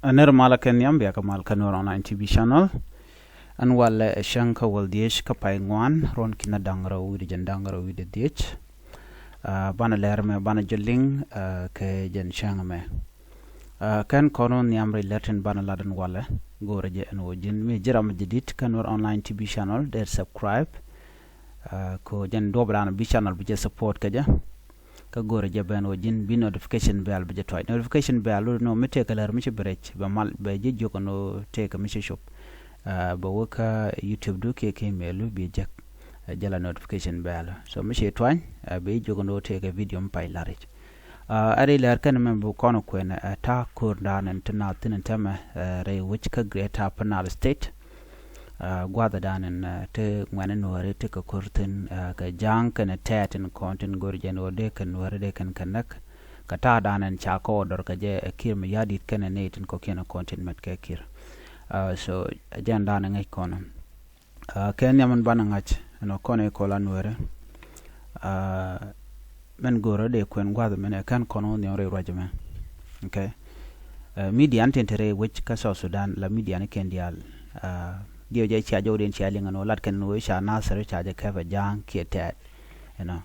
Aner malakan yam biya kamal kanor online TV channel an wala shanka wal dish ka paingwan ron kina dangra wi jan dangra wi de dish bana ler me bana jelling ke jan shanga me kan konon yam relatin bana ladan wala gore je an wojin me jiram jidit kanor online TV channel der subscribe ko jan dobrana bi channel bi je support kaja ka gore je ben wojin bi notification bell bi je toy notification bell no mete kalar mi brech ba mal ba je joko no take mi shop ba woka YouTube do ke melu bi je jala notification bell so mi toy be joko no take video mpai larich are lar kan men bu kono kwen ta kurda nan tana tin tama re which ka greater penal state gwada danen te ngwane nore te ka kurtin ka jang kana tatin kontin gorjen ode kan wore de kan kanak ka ta danen cha ko dor ka je kir mi yadit kana netin ko kena kontin met ka kir so jan danen ngai kono ken yaman banangach no kono ko la nore men goro de kwen gwada men kan kono ne ore rajame okay media antentere which ka Sudan la media ne kendial dio je cha joden cha linga no lat kan no sha nasar cha je ka jang kietet you know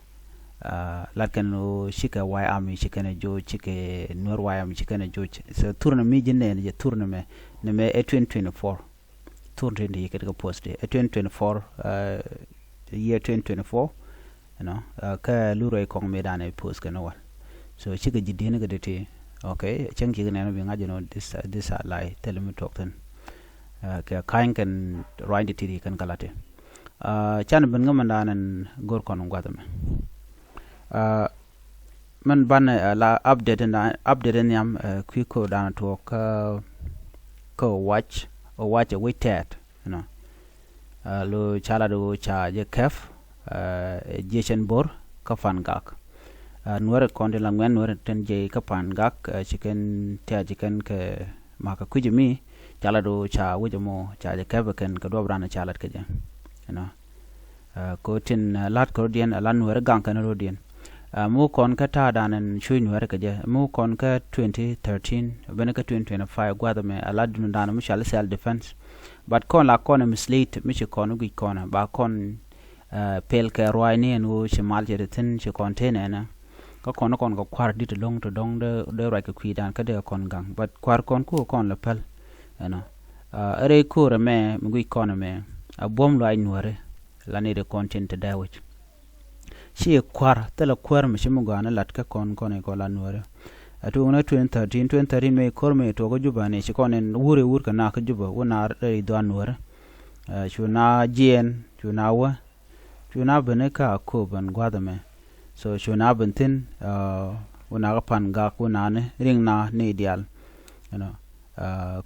lat kan no shika why army shika ne jo chike Nuer why army shika ne jo so tourna mi jinne ne tourna me ne me 2024 tourna ne yake daga post 2024 year 2024 you know ka luro e kong medane post kan wal so shika jidene ga dete okay changi ne no bi ngaje no this lie tell me talk then ke kain kan right tiri kan kalate chan ben ngamandanan gor kon ngwadame man ban la update yam kwiko dan to ko watch or watch a waited you know lo chala do cha je kef jeshen bor ka fan gak nuore konde la ngwen nuore ten je ka fan gak chicken ta chicken ke maka kujimi chala do cha wujamo cha je kabaken ka dobrana chalat ke je you know ko tin lat ko dien lan wer gang kan ro dien mu kon ka ta danen shuin wer ke je mu kon ka 2013 ben ka 2025 gwada me aladun dan mu shal self defense but kon la kon mislead mi chi kon gi kon ba kon pel ka roine no shimal je tin chi container na ka kon ko kwar dit long to dong de ra ka kwi dan ka de kon gang but kwar kon ko kon la pel you know are ko me mugui kono me abom lo ay nuare la ne de content da wich shi kwar tala kwar mi shimu gana latka kon ko la nuare atu na 2013 me kor me to go juba ne shi konen wur ka na ka juba wona re do nuare shuna jien shuna bene ka ko ban gwada me so shuna bentin wona ga pan ga ko na ne ring na ne ideal you know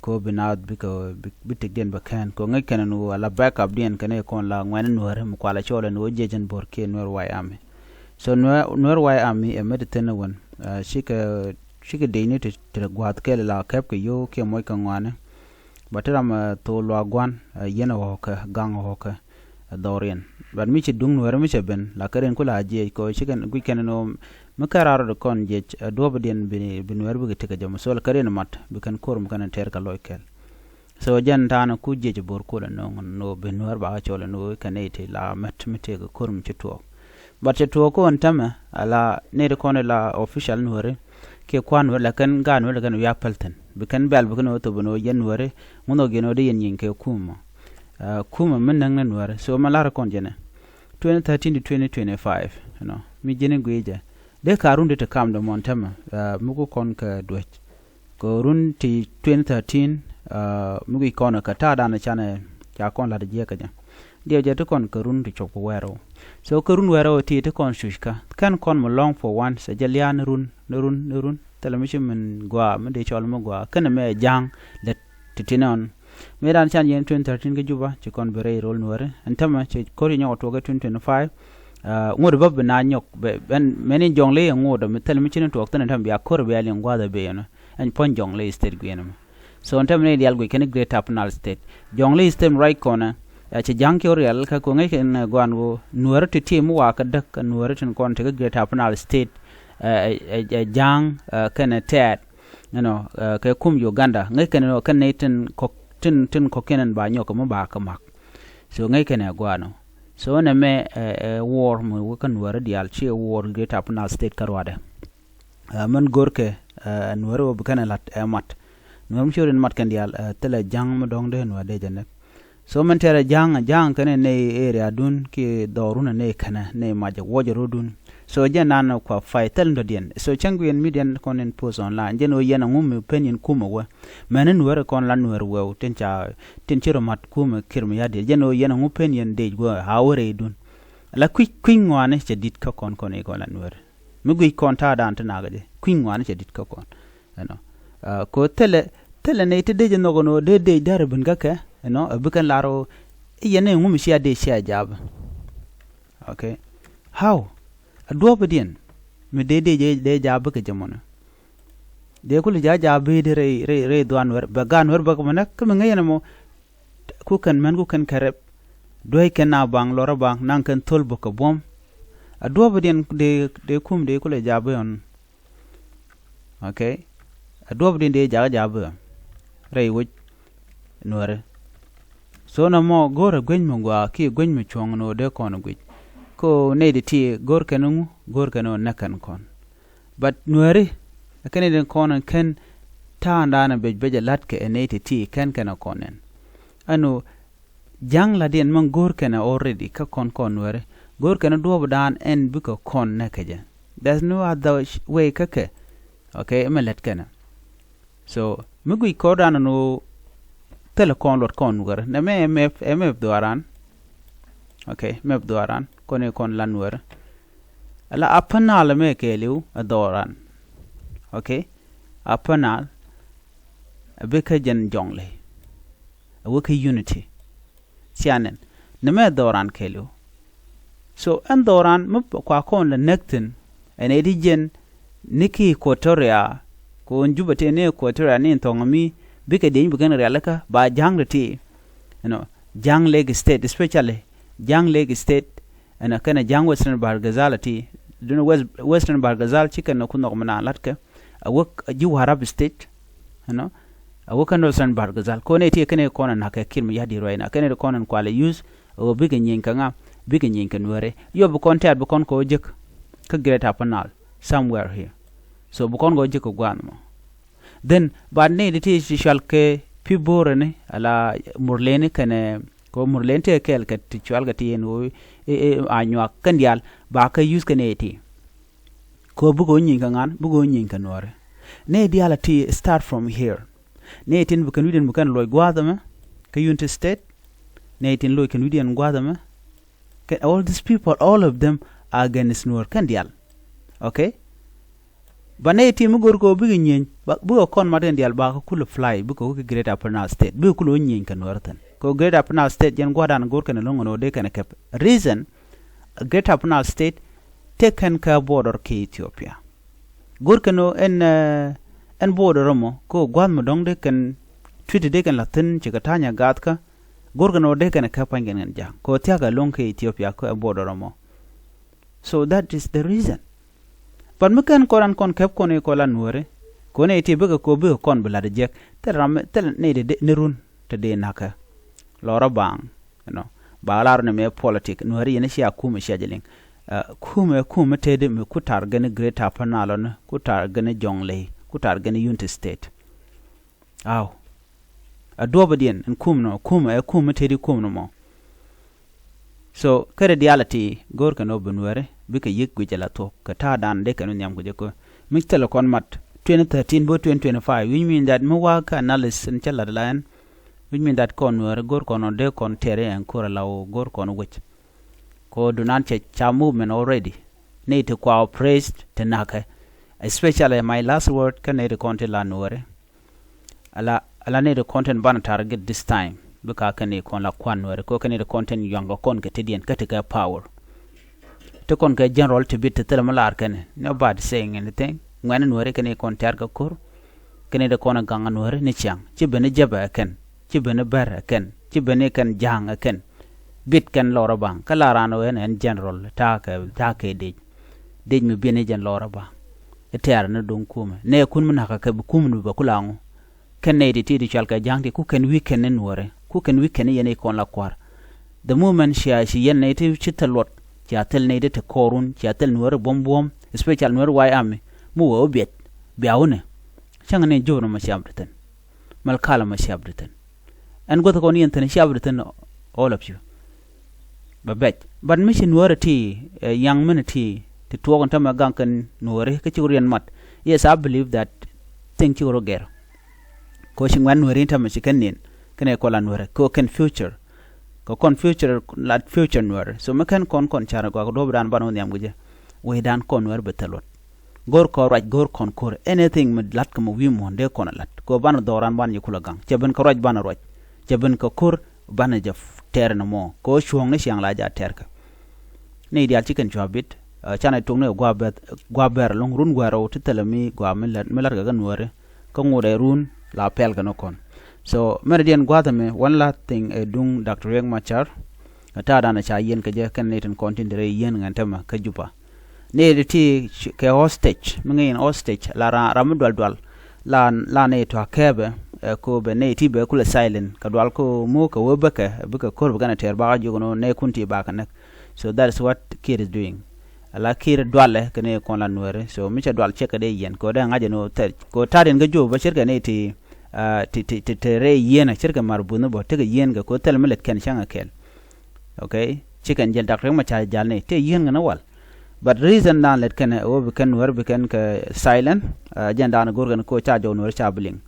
ko binad biko bitik den bakan ko ngai kana no ala backup den kana kon la ngwan nuare mu kwala chola no jejen borke Nuer why army so Nuer why army e meditene won shika de ni te gwat kele la kep ke yo ke moy ka ngwane bataram to lo gwan yena ho ka gang ho ka dorien ban mi ci dung Nuer mi ci ben la karen ko la je ko shikan gu kana no makararo de kon je doba den bi Nuer bi te ka jam so la karen mat bi kan korum kan ter ka loikel so jan tana ku je bor ko la no be Nuer ba chola no kanete la mat mite ko korum ci to but ci to ko on tama ala ne de kon la official Nuer ke kwan wala kan gan wala kan ya palten bi kan bal bi kan to bono yen Nuer muno geno de yen yin ke kuma min nang Nuer so malara kon jene 2013 to 2025 you know mi jene gweja de karunde te kam do montama mugo kon ka dwech ko run ti 2013 mugi kon ka ta dana chane ya kon la de je ka ja de je te kon ka run ti chok wero so ka run wero ti te kon shushka kan kon mo long for one sa jalian run telemission min gwa me de chol mo gwa kana me jang le titinon medan chan yen 2013 ke juba ci kon bere rol Nuer antama ci kori nyaw to ga 2025 ngod bab na nyok ben meni jongle ngod me tel mi chin to tan tam biya kor biya len gwada be no an pon jongle state gwenam so antam ne dial go ken great apnal state jongle stem right corner ci janke real ka ko ngai ken gwan go Nuer ti timu wa ka dak Nuer tin kon te great apnal state jang ken tet you know ke kum Uganda ngai ken no kan tin ko kenen ba nyoko mo ba ka mak so ngai ken agwano so na me war mo kan wara dial chi war get up na state karwade man gorke nuero bukana lat mat nuam shurin mat kan dial tele jang mo dong de no de jane so man tere jang kan ne area dun ki doruna ne kana ne maja wojoro dun so janan ko fightel ndo dien so changuen median konen post online jeno yena ngum opinion kuma wa manen were kon lan wer wew tin chiro mat kuma kirmi yadi jeno yena ngum opinion de go hawre dun la kwin ngwane che dit ka kon e ko lan wer mi gui kon ta dan tanaga de kwin ngwane che dit ka kon ko tele ne te de no no de darbin gaka bukan laro yene ngum sia de sia jab okay how adobedien me de jab ke jamona de kul jabe de re doan wer bagan wer bak mana kem ngayena mo ku kan karep doy ken na bang lora bang nan kan tol bok bom adobedien de kum de kul jabe on okay adobedien de jabe re wuj nore so na mo gore gwen mo gwa ki gwen mo chong no de kon gwi ko ne de ti gor kanu nakan kon but nueri akene den kon ken ta ndana beje latke ne ti ken konen anu jang la den man gor kana already ka kon nueri gor kana do dan en buko kon nakaje there's no other way kake okay melet kana so mugui ko dan no telecom lot kon wer na me mf doaran okay mf doaran kone kon lan wer ala apanal me keliu adoran okay apanal abeka jen jongle awaka unity sianen na me doran keliu so andoran mu kwa kon la nektin ene di jen niki Equatoria ko njubate ne Equatoria ne ntongami bika de bukan realaka ba jang ti jang leg state especially jang leg state ana kana jang western bargazalati dun western bargazal chicken no kuno mana latka awak ju harab state awak no western bargazal ko ne ti kana kona na ka kirmi yadi roina kana kona kwale use o bika nyinka nwere yo bu kontat bu kon ko jek ka great panal somewhere here so bu kon go jek ko gwanmo then bad ne de ti shalke pibore ne ala murlene kane ko murlente kel ka ti chalga ti en o anyo kandial ba ka use kane ti ko bugo nyinga ngan bugo nyinga nore ne diala ti start from here ne tin bu kan widen bu kan loy gwadama ka unit state ne tin loy kan widen gwadama all these people all of them are against Nuer kandial okay bane ti mu gor ko bi nyen bu kon maten dial ba ko kul fly bu ko great upper state bu ko nyen kan wartan ko great upper state jen gwadan gor kan longono de kan kep reason great upper state taken ka border ke Ethiopia gor kano en border mo ko gwad mo dong de kan twite de kan latin chikatanya gatka gor kano de kan ka pangen ja ko tiaga long ke Ethiopia ko border mo so that is the reason but mukan koran kon kep kon ko lan wore ko ne ti buga ko bu kon bula de jek tel ne de nerun te de naka lora bang ba lar ne me politic nuari ne sia kuma sia jeling kuma te de me kutar gane great panalon kutar gane jongle kutar gane unity state aw adobadien en kuma te di kumno mo so kare reality gor kano bunware bika yik gujala to ka ta dan de kanu nyam guje ko mixtel kon mat 2013 bo 2025 which mean that mo wa ka analysis in chala line which mean that kon were gor kono de kon tere en kora law gor kono wich ko do nan cha movement already need to cooperate tenaka especially my last word can need content la nore ala need content ban target this time bika kane kon la kwan were ko kane content yongo kon ke tedien katika power to kon ke general to bit tel malar kane nobody saying anything ngwana nore kane kon targa kor kane de kon ganga nore ni chang chibene jaba ken chibene bar ken chibene kan jang ken bit kan lora bang kala rano en general ta ke de mi bene jen lora ba eter na don kuma ne kun mun haka ka kum nu ba kulango ken ne ti di chalka jangti ku ken weekend ne nuore ku ken weekend yene kon la kwar the moment shi yen ne ti chitalot ya tel ne de te korun ya tel nuore bom special nuore why am mu wo bet biawne chang ne joro ma shabdeten mal kala ma shabdeten en goto ko ni enten shabdeten all of you but mission nuore ti young men ti to talk on tama gankan nuore ke churian mat yes I believe that thing churo ger ko shingwan nuore tama shikenin kene ko la nuore ko ken future ko kon future lat future nuore so makan kon chara ko do bran banu nyam guje we dan kon nuore betalot gor ko raj gor kon kor anything med lat ko wi mo de kon lat ko ban doran ban yukula gang jeben ko raj ban roj jeben ko kor ban jaf ter no mo ko chuong ne siang la ja ter ka ne ideal chicken chobit chana tung ne gwa ber long run gwa ro titelami gwa melar ga nuore ko ngure run la pel ga no kon so meridian gwa me one last thing dung Dr. Riek Machar ta dana cha yen ka je kan ne ten content re yen ngantama ka jupa ne de ti ke hostage mngin hostage la ramdwal la ne to kebe ko be ne ti be kula silent ka dwal ko mo ka wobaka buka kor bana ter ba jogo ne kunti ba kan so that's what kid is doing ala kir dwale kene kon la nuere so mi cha dwal cheka de yen ko da ngaje no ko taden ga jo ba shirka ne ti re yen shirka marbu no bo te yen ga ko tel melet ken shanga kel okay chicken jel Dr. ma cha jal ne te yen na wal but reason dan let ken o be ken nuer be ken ka silent jenda na gorgan ko cha jo nuer cha bling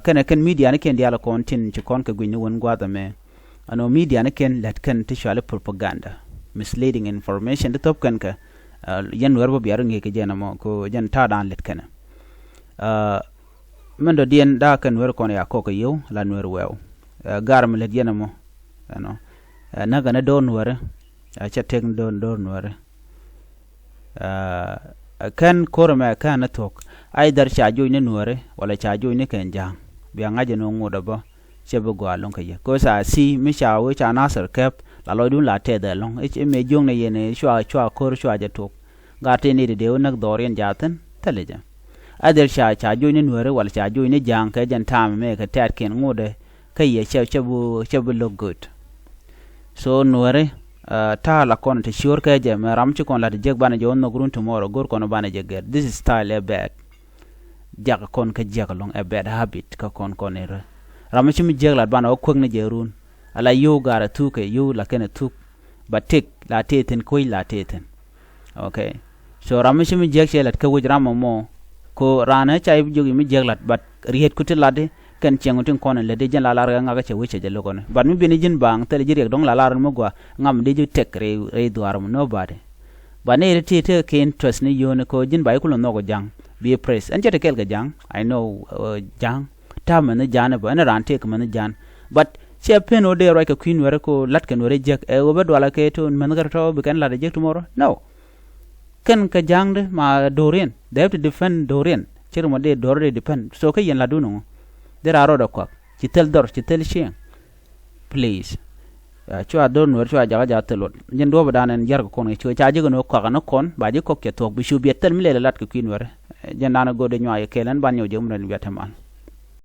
ken media ne ken diala kontin ci kon ka gwini won gwada me ano media ne ken let ken ti shale propaganda misleading information de top kan ka yen werbo biaru ngi ke jena mo ko jen ta dan let kana mendo dien da kan wer kon ya ko ko yow la nuer wew garam let jena mo no naga na don wer cha tek don wer kan korma kana tok either cha joy ne nuere wala cha joy ne ken jang bi ngaje no ngoda ba chebe gwa lon ka ye ko sa si mi cha we cha nasar kep la loy dun la te de long e me jong ne yene chwa kor chwa ja tok ga te ni de nak dorien jaten teleja either cha joy ne nuere wala cha joy ne jang ka jan tam me ka tat ken ngode ka ye chebu look good so nuere ta la kon te sure ka je me ram ci kon la de jeg bana jo no grun tomorrow gor kon bana je this is style a bad jag kon ka jeg long a bad habit ka kon era ram ci mi jeg la bana o kwek ne je run ala yo gara tu ke yo la ken tu batik la teten koy la teten okay so ram ci mi jeg che la ka wuj ram mo ko rana chay jogi mi jeg la bat riet ku te la de ken chengu tin kon le de jen la lar nga ga che wiche je logon bat mi bini jin bang tele jiri dong la lar mo gwa ngam de ju tek re duar mo nobody ba ne te ke interest ni yo ne ko jin bay ku no go jang be press en jete kel ga jang I know jang ta man jana ba na ran te ko man jan but che pen o de ro ka queen were ko lat ken were jek e o be wala ke to man gar to be kan la de jek tomorrow no ken ka jang de ma dorien they have to defend dorien chiru mo de dor de depend so ke yen la du no there are other kwak chitel dor chitel sheng please chua don wer chua jaga telot nyen do badanen jar ko kon chua chaji no kwak no kon ba ji ko ke tok bi shu bi tel mi le lat ko queen wer jen dana go de nyaa kelen ban yo jom ren wetamal